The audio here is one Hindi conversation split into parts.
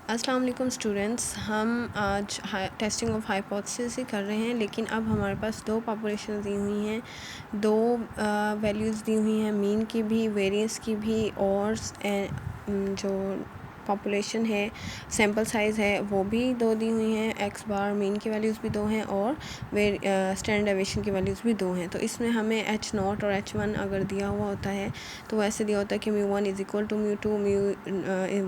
अस्सलाम वालेकुम स्टूडेंट्स, हम आज टेस्टिंग ऑफ हाइपोथेसिस ही कर रहे हैं, लेकिन अब हमारे पास दो पॉपुलेशन दी हुई हैं, दो वैल्यूज़ दी हुई हैं, मीन की भी, वेरिएंस की भी, और जो पॉपुलेशन है, सैम्पल साइज़ है, वो भी दो दी हुई हैं। एक्स बार मीन की वैल्यूज़ भी दो हैं और स्टैंडर्ड डेविएशन की वैल्यूज़ भी दो हैं। तो इसमें हमें एच नॉट और एच वन अगर दिया हुआ होता है तो ऐसे दिया होता है कि mu one is equal to mu two, mu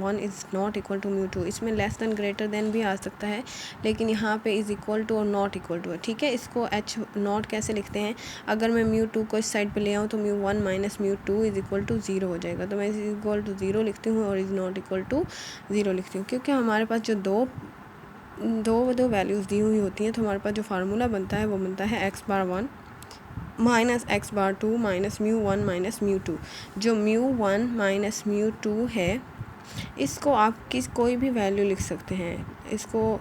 one is not equal to mu two. इसमें लेस दैन ग्रेटर दैन भी आ सकता है, लेकिन यहाँ पे इज़ इक्वल टू और नॉट इक्वल टू है। ठीक है, इसको एच नॉट कैसे लिखते हैं? अगर मैं म्यू टू को इस साइड पे ले आऊँ तो mu one minus mu two is equal to zero हो जाएगा। तो मैं इज़ इक्वल टू ज़ीरो लिखती हूँ और is not equal to zero लिखती हूँ, क्योंकि हमारे पास जो दो वैल्यूज़ दी हुई होती हैं, तो हमारे पास जो फार्मूला बनता है वो बनता है X bar one minus X bar two minus mu one minus mu two. जो mu one minus mu two है, इसको आप कोई भी वैल्यू लिख सकते हैं। इसको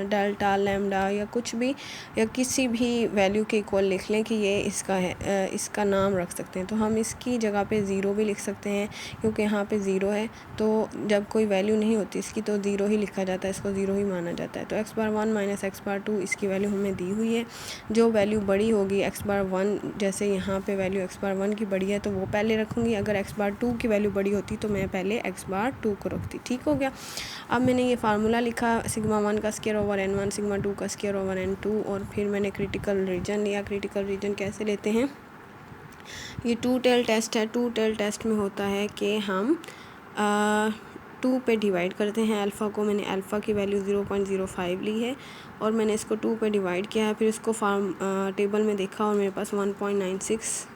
डेल्टा लैम्डा या कुछ भी या किसी भी वैल्यू के इक्वल लिख लें कि ये इसका है, इसका नाम रख सकते हैं। तो हम इसकी जगह पे ज़ीरो भी लिख सकते हैं, क्योंकि यहाँ पे ज़ीरो है, तो जब कोई वैल्यू नहीं होती इसकी तो ज़ीरो ही लिखा जाता है, इसको ज़ीरो ही माना जाता है। तो X bar one minus X bar two, इसकी वैल्यू हमें दी हुई है। जो वैल्यू बड़ी होगी एक्स बार वन, जैसे यहाँ पे वैल्यू एक्स बार वन की बड़ी है तो वो पहले रखूँगी। अगर एक्स बार टू की वैल्यू बड़ी होती तो मैं पहले एक्स बार टू को रखती। ठीक हो गया। अब मैंने ये फार्मूला लिखा, सिग्मा वन का square over N one, sigma two का स्क्वायर ओवर एन टू, और फिर मैंने क्रिटिकल रीजन लिया। क्रिटिकल रीजन कैसे लेते हैं? ये टू टेल टेस्ट है। टू टेल टेस्ट में होता है कि हम टू पे डिवाइड करते हैं अल्फ़ा को। मैंने अल्फ़ा की वैल्यू 0.05 ली है और मैंने इसको टू पे डिवाइड किया है। फिर इसको टेबल में देखा और मेरे पास 1.960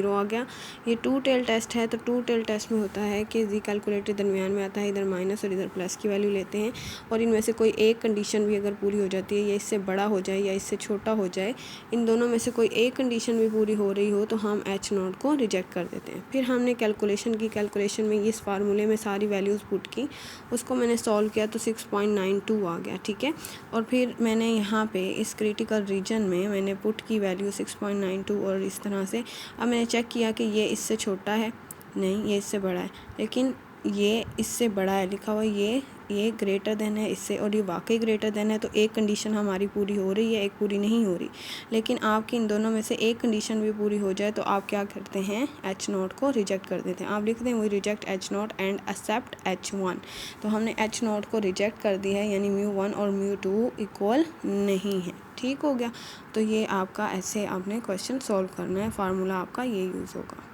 आ गया। ये टू टेल टेस्ट है, तो टू टेल टेस्ट में होता है कि जी कैलकुलेटर दरमियान में आता है, इधर माइनस और इधर प्लस की वैल्यू लेते हैं, और इनमें से कोई एक कंडीशन भी अगर पूरी हो जाती है, या इससे बड़ा हो जाए या इससे छोटा हो जाए, इन दोनों में से कोई एक कंडीशन भी पूरी हो रही हो तो हम एच नॉट को रिजेक्ट कर देते हैं। फिर हमने कैलकुलेशन में इस फार्मूले में सारी वैल्यूज़ पुट की, उसको मैंने सॉल्व किया तो 6.92 आ गया। ठीक है, और फिर मैंने यहाँ पे इस क्रिटिकल रीजन में मैंने पुट की वैल्यू 6.92 और इस तरह से। अब मैंने चेक किया कि ये इससे छोटा है, नहीं ये इससे बड़ा है, लेकिन ये इससे बड़ा है लिखा हुआ, ये ग्रेटर देन है इससे, और ये वाकई ग्रेटर देन है। तो एक कंडीशन हमारी पूरी हो रही है, एक पूरी नहीं हो रही। लेकिन आपकी इन दोनों में से एक कंडीशन भी पूरी हो जाए तो आप क्या करते हैं? एच नॉट को रिजेक्ट कर देते हैं। आप लिखते हैं we reject H naught and accept H one. तो हमने एच नॉट को रिजेक्ट कर दिया है, यानी म्यू वन और म्यू टू इक्वल नहीं है। ठीक हो गया। तो ये आपका ऐसे आपने क्वेश्चन सॉल्व करना है, फार्मूला आपका ये यूज़ होगा।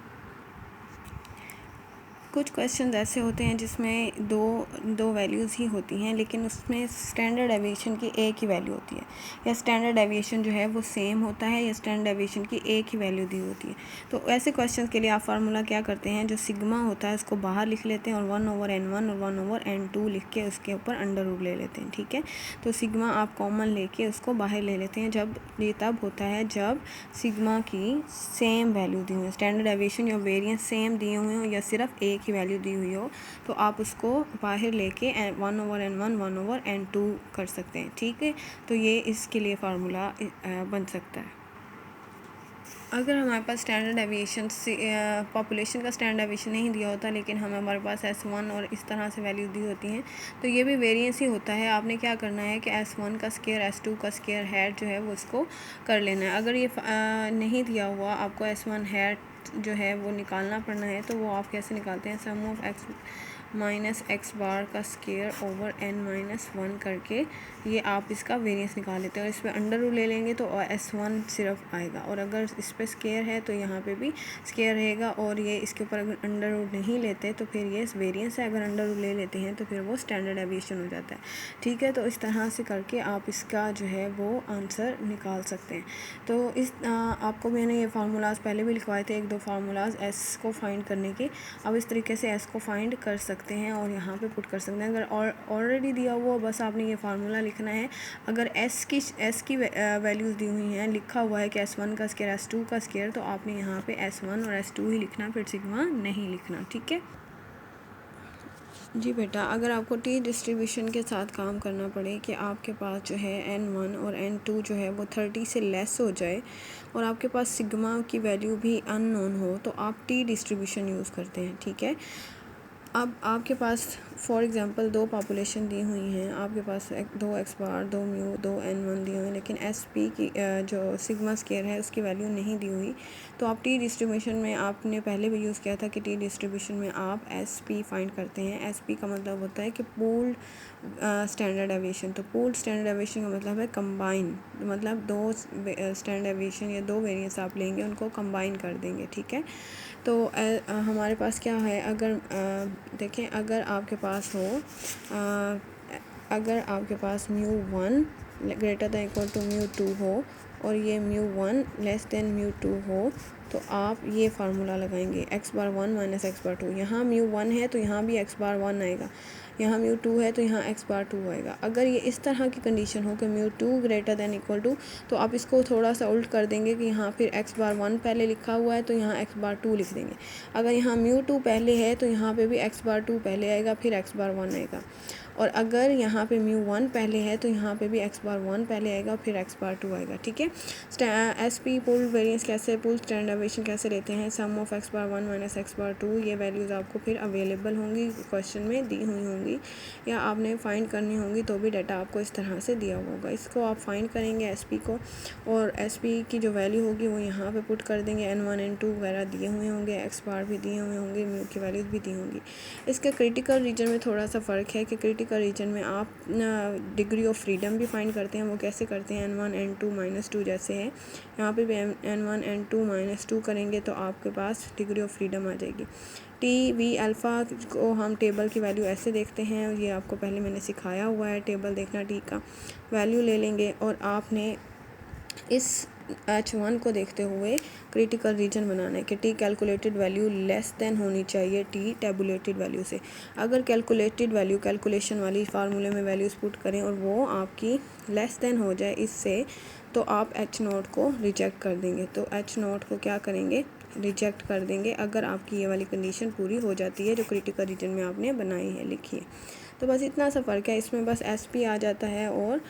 कुछ क्वेश्चन ऐसे होते हैं जिसमें दो वैल्यूज़ ही होती हैं, लेकिन उसमें स्टैंडर्ड डेविएशन की एक ही वैल्यू होती है, या स्टैंडर्ड डेविएशन जो है वो सेम होता है, या स्टैंडर्ड डेविएशन की एक ही वैल्यू दी होती है। तो ऐसे क्वेश्चन के लिए आप फार्मूला क्या करते हैं? जो सिग्मा होता है उसको बाहर लिख लेते हैं और 1/n1 और 1/n2 लिख के उसके ऊपर अंडर रूट ले लेते हैं। ठीक है, तो सिग्मा आप कॉमन लेके उसको बाहर ले लेते हैं। जब ये तब होता है जब सिग्मा की सेम वैल्यू दी हुई है, स्टैंडर्ड डेविएशन या वेरिएंस सेम दिए हुए हो या सिर्फ एक की वैल्यू दी हुई हो, तो आप उसको बाहर लेके 1/n1 1/n2 कर सकते हैं। ठीक है, तो ये इसके लिए फार्मूला बन सकता है। अगर हमारे पास स्टैंडर्ड डेविएशन से पॉपुलेशन का स्टैंडर्ड डेविएशन नहीं दिया होता, लेकिन हमारे पास S1 और इस तरह से वैल्यू दी होती हैं, तो ये भी वेरिएंस ही होता है। आपने क्या करना है कि S1 का स्क्वायर S2 का स्क्वायर हेड जो है वो उसको कर लेना है। अगर ये नहीं दिया हुआ, आपको S1 हेड जो है वो निकालना पड़ना है, तो वो आप कैसे निकालते हैं? Sum of x minus X बार का स्क्वायर ओवर n-1 करके ये आप इसका वेरिएंस निकाल लेते हैं, और इस पर अंडर रूट ले लेंगे तो S1 सिर्फ आएगा, और अगर इस पर स्क्वायर है तो यहाँ पे भी स्क्वायर रहेगा, और ये इसके ऊपर अगर अंडर रूट नहीं लेते तो फिर ये वेरिएंस है, अगर अंडर रूट ले लेते हैं तो फिर वो स्टैंडर्ड डेविएशन हो जाता है। ठीक है, तो इस तरह से करके आप इसका जो है वो आंसर निकाल सकते हैं। तो इस आपको मैंने ये फार्मूलाज पहले भी लिखवाए थे, एक दो फार्मूलाज एस को फाइंड करने के। अब इस तरीके से एस को फाइंड कर सकते हैं और यहाँ पे पुट कर सकते हैं। अगर ऑलरेडी दिया हुआ, बस आपने ये फार्मूला लिखना है। अगर एस की वैल्यूज़ दी हुई हैं, लिखा हुआ है कि S1 का स्क्वायर S2 का स्क्वायर, तो आपने यहाँ पे S1 और S2 ही लिखना, फिर सिग्मा नहीं लिखना। ठीक है जी बेटा, अगर आपको टी डिस्ट्रीब्यूशन के साथ काम करना पड़े कि आपके पास जो है n1 और n2 जो है वो 30 से लेस हो जाए और आपके पास सिग्मा की वैल्यू भी अननोन हो, तो आप टी डिस्ट्रीब्यूशन यूज़ करते हैं। ठीक है, अब आपके पास फॉर एग्ज़ाम्पल दो पॉपुलेशन दी हुई हैं, आपके पास दो एक्स बार, दो म्यू, दो n1 दिए हुए हैं, लेकिन एस पी की जो सिग्मा स्केयर है उसकी वैल्यू नहीं दी हुई। तो आप टी डिस्ट्रीब्यूशन में आपने पहले भी यूज़ किया था कि टी डिस्ट्रीब्यूशन में आप एस पी फाइंड करते हैं। एस पी का मतलब होता है कि पूल्ड स्टैंडर्ड एविएशन। तो पूल्ड स्टैंडर्ड एविएशन का मतलब है कंबाइन, मतलब दो स्टैंडर्ड एविएशन या दो वेरिएंस आप लेंगे, उनको कंबाइन कर देंगे, ठीक है। तो हमारे पास क्या है, अगर देखें, अगर आपके पास हो अगर आपके पास μ1 ग्रेटर दैन इक्वल टू μ2 हो और ये μ1 लेस देन μ2 हो, तो आप ये फार्मूला लगाएंगे x bar 1 minus x bar 2। यहाँ μ1 है तो यहाँ भी x बार 1 आएगा, यहाँ μ2 है तो यहाँ x बार 2 आएगा। अगर ये इस तरह की कंडीशन हो कि μ2 ग्रेटर दैन इक्वल टू, तो आप इसको थोड़ा सा उल्ट कर देंगे कि यहाँ फिर x बार 1 पहले लिखा हुआ है तो यहाँ x बार 2 लिख देंगे। अगर यहाँ μ2 पहले है तो यहाँ पे भी x बार 2 पहले आएगा, फिर x बार 1 आएगा। और अगर यहाँ पे μ1 पहले है तो यहाँ पे भी x बार 1 पहले आएगा, फिर x बार 2 आएगा, ठीक है। एस पी पूल्ड वेरिएंस कैसे, पूल्ड स्टैंडर्ड एविएशन कैसे लेते हैं, sum of x bar 1 minus x bar 2, ये वैल्यूज़ आपको फिर अवेलेबल होंगी, क्वेश्चन में दी हुई होंगी या आपने फाइंड करनी होंगी, तो भी डाटा आपको इस तरह से दिया होगा। इसको आप फाइंड करेंगे एस पी को, और एस पी की जो वैल्यू होगी वो यहाँ पे पुट कर देंगे। n1 n2 वगैरह दिए हुए होंगे, x बार भी दिए हुए होंगे, म्यू की वैल्यूज़ भी दी होंगी। इसके क्रिटिकल रीजन में थोड़ा सा फ़र्क है कि क्रिटिकल रीजन में आप डिग्री ऑफ फ्रीडम भी फाइंड करते हैं। वो कैसे करते हैं, n1 n2 माइनस 2 जैसे है, यहाँ पे भी n1 n2 माइनस 2 करेंगे तो आपके पास डिग्री ऑफ फ्रीडम आ जाएगी। टी वी अल्फ़ा को हम टेबल की वैल्यू ऐसे देखते हैं, ये आपको पहले मैंने सिखाया हुआ है, टेबल देखना, टी का वैल्यू ले लेंगे और आपने इस H1 को देखते हुए क्रिटिकल रीजन बनाना है कि T calculated value less than होनी चाहिए टी टेबुलेटेड वैल्यू से। अगर कैलकुलेटेड वैल्यू कैलकुलेशन वाली फार्मूले में वैल्यूज़ पुट करें और वो आपकी लेस देन हो जाए इससे, तो आप H0 को रिजेक्ट कर देंगे। तो H0 को क्या करेंगे, रिजेक्ट कर देंगे अगर आपकी ये वाली कंडीशन पूरी हो जाती है जो क्रिटिकल रीजन में आपने बनाई है, लिखी है। तो बस इतना सा फ़र्क है, इसमें बस एस पी आ जाता है और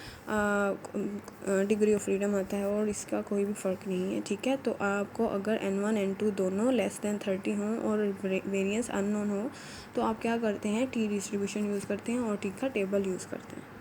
डिग्री ऑफ फ्रीडम आता है, और इसका कोई भी फ़र्क नहीं है, ठीक है। तो आपको अगर n1 n2 दोनों लेस दैन 30 हों और वेरिएंस अननोन हो, तो आप क्या करते हैं, टी डिस्ट्रीब्यूशन यूज़ करते हैं और टी का टेबल यूज़ करते हैं।